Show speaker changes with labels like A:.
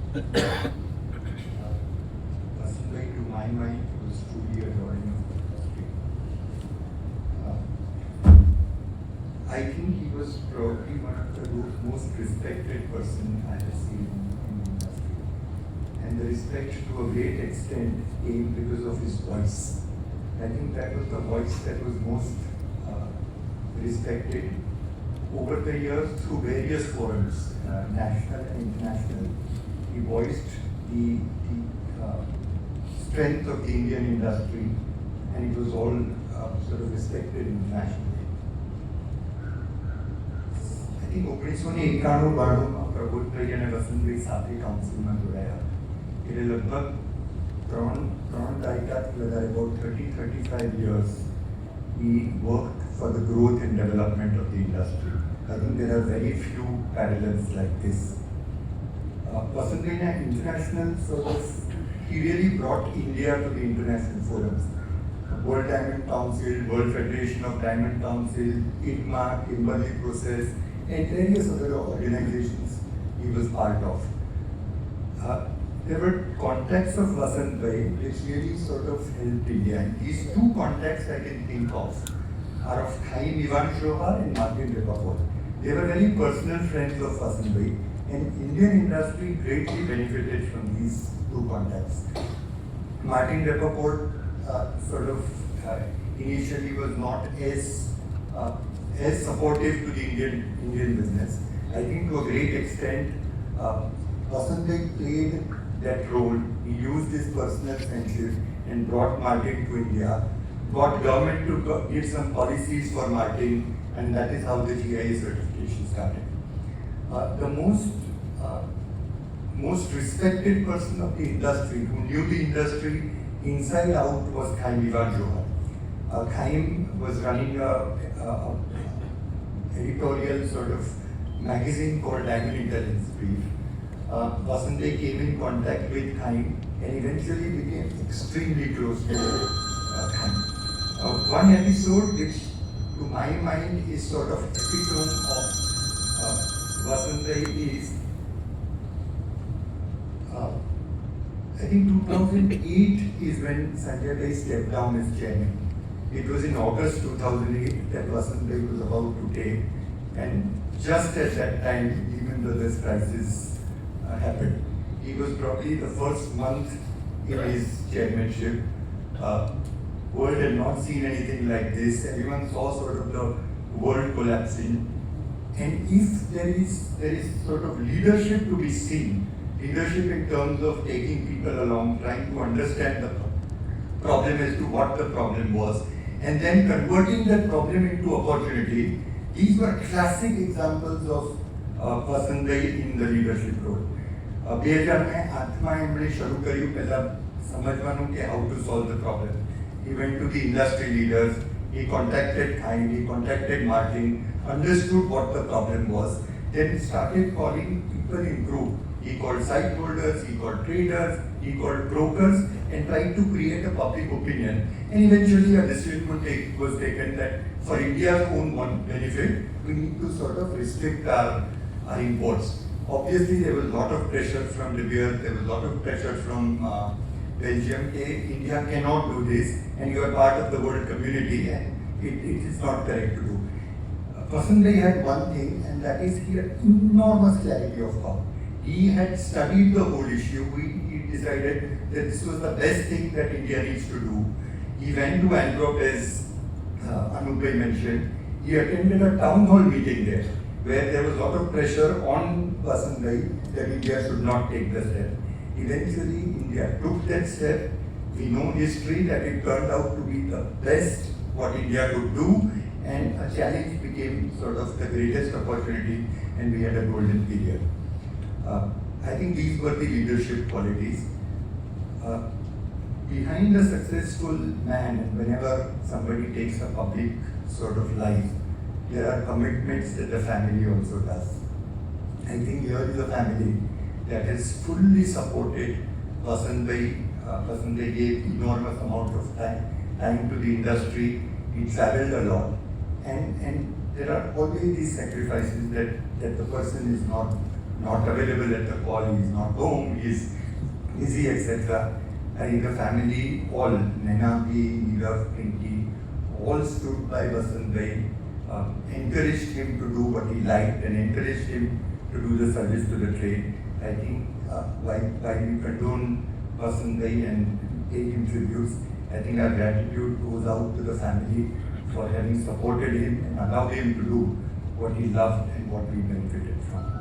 A: Personally, to my mind, was truly adoring of the industry. I think he was probably one of the most respected person I have seen in the industry. And the respect to a great extent came because of his voice. I think that was the voice that was most respected over the years through various forums, national and international. He voiced the strength of the Indian industry, and it was all sort of respected internationally. I think 1991-92 પ્રબુદ્ધભાઈ અને વસંતભાઈ સાથે કાઉન્સિલમાં જોડાયા એટલે લગભગ ત્રણ દાયકાથી વધારે about 30-35 years he worked for the growth and development of the industry. I think there are very few parallels like this. Vasantbhai's international sort of, he really brought India to the international forums. World Diamond Council, World Federation of Diamond Council, ITMA, Kimberley Process, and various other organizations he was part of. There were contacts of Vasantbhai which really sort of helped India. And these two contacts I can think of are of Chaim Ivan Shoha and Martin Repaport. They were very personal friends of Vasantbhai, and Indian industry greatly benefited from these two contacts. Martin Repaport sort of initially was not as supportive to the Indian business. I think to a great extent, Vasantbhai played that role. He used his personal friendship and brought Martin to India, got government to give some policies for Martin, and that is how the GIA certification started. The most respected person of the industry, who knew the industry inside out, was Chaim Ivan Shoha. Chaim was running a editorial sort of magazine called Diamond Intelligence Brief. Vasantbhai came in contact with Chaim and eventually became extremely close to Chaim. One episode which to my mind is sort of epitome of Vasantbhai is I think 2008 is when Sanjay Bhai stepped down as chairman. It was in August 2008 that Vasantbhai was about to take, and just at that time Lehman Brothers crisis happened. He was probably the first month in his chairmanship. World had not seen anything like this. Everyone saw sort of the world collapsing. And if there is sort of leadership to be seen, leadership in terms of taking people along, trying to understand the problem as to what the problem was, and then converting that problem into opportunity, these were classic examples of Vasantbhai in the leadership role. 2008માં એમણે શરૂ કર્યું પહેલા સમજવાનું કે how to solve the problem. He went to the industry leaders, he contacted Chaim, he contacted Martin, understood what the problem was, then started calling people in group. He called site holders, he called traders, he called brokers, and tried to create a public opinion. And eventually a decision was taken that for India's own benefit, we need to sort of restrict our imports. Obviously, there was a lot of pressure from Libya, there was a lot of pressure from Belgium. India cannot do this, and you are part of the world community, and it is not correct to do. Vasantbhai had one thing, and that is he had enormous clarity of thought. He had studied the whole issue. He decided that this was the best thing that India needs to do. He went to Antwerp, as Anubhai mentioned. He attended a town hall meeting there, where there was a lot of pressure on Vasantbhai that India should not take the step. Eventually, India took that step. We know history that it turned out to be the best what India could do, and a challenge became sort of the greatest opportunity, and we had a golden period. I think these were the leadership qualities. Behind a successful man, and whenever somebody takes a public sort of life, there are commitments that the family also does. I think here is a family that has fully supported Vasantbhai. Vasantbhai gave enormous amount of time to the industry. He traveled a lot, and there are always these sacrifices that the person is not not available at the call, he is not home, he is busy, etc. I think the family, all, Naina Bhi, Neerav, Pinky, all stood by Vasant Bhai, encouraged him to do what he liked and encouraged him to do the service to the trade. I think while we condone Vasant Bhai and pay him tributes, I think our gratitude goes out to the family for having supported him and allowed him to do what he loved and what we benefited from.